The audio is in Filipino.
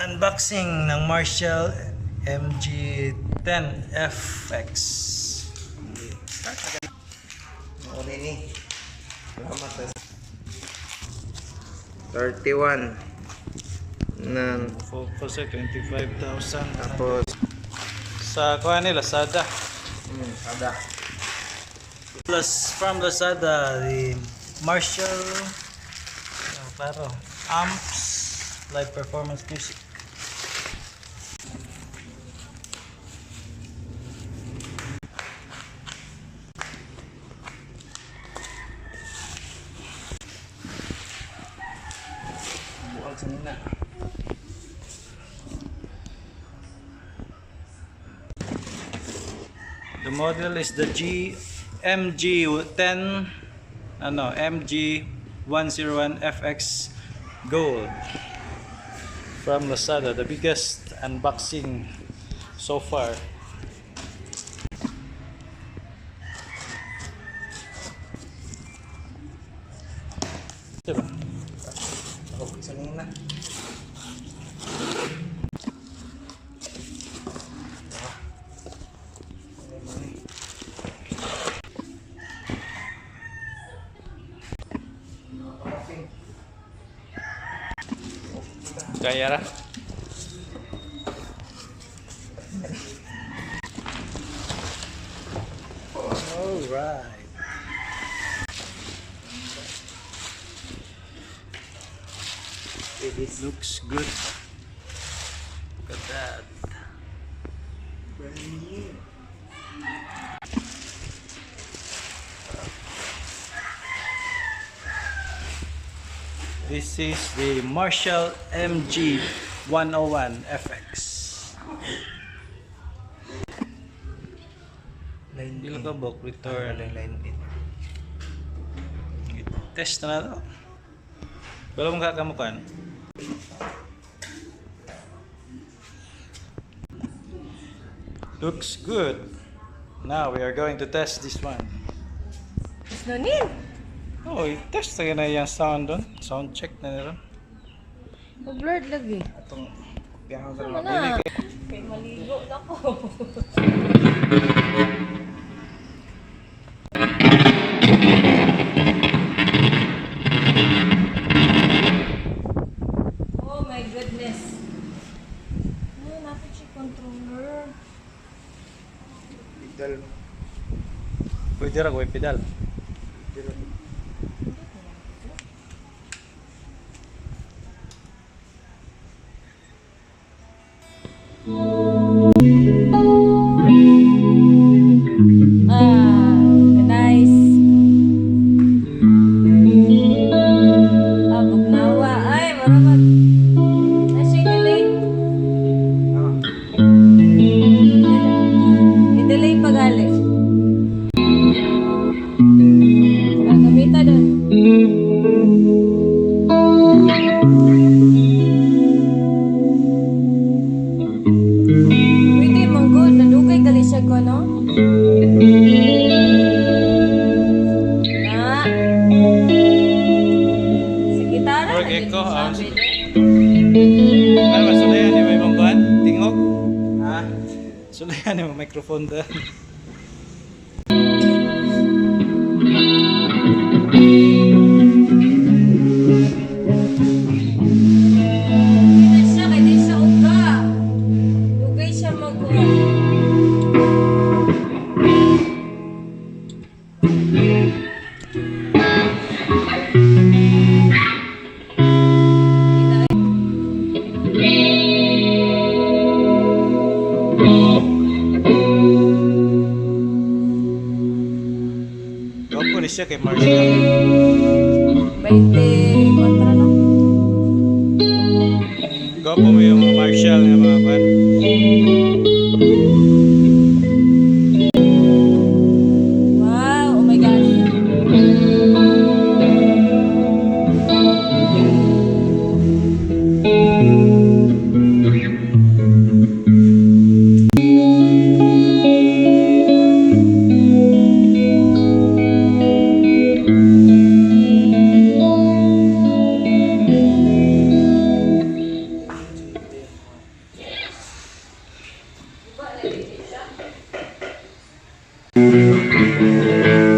Unboxing ng Marahall MG101fx. Uli ni. 31 na Focus 25,000. tapos Sa kuha ni Lazada. ada Plus from Lazada, the Marahall amps, live performance music. buang sanina. The model is the MG101fx Gold from Lazada, the biggest unboxing so far. Diba? Buang sanina. Kaya ra. Alright. It looks good. Look at that. This is the Marahall MG101fx. Dilo ka book return. Line din. Test na to. Wala mong kakamukan. Looks good. Now we are going to test this one. Gusto nin? Oh, test na yung sound doon. Sound check na nila. Blurred lagi. Atong biyahan sa Ano mga na? Kay maligo na ko. Oh my goodness. Ano, napit siya controller. bigdal. Pwede ra ko pedal. Nice. Bugnawa. Ay, maramag. Nasa delay. I-delay pagali. Gamita doon. Pwede, manggod. Nadugay gali siya ko, no? Na. Sa gitara Or na din echo, sabi ah. din. Ano ba, sulayan ni may mong kuhan? Tingog? Ha? Sulayan ni may microphone doon. Hindi na siya, kaya di siya uga. Dugay siya mag-uga. Gwapo ni siya kay Marahall. 24 lang. Gwapo mo yung mga Marahall nga mga kuhan. Wow, oh my gosh. Thank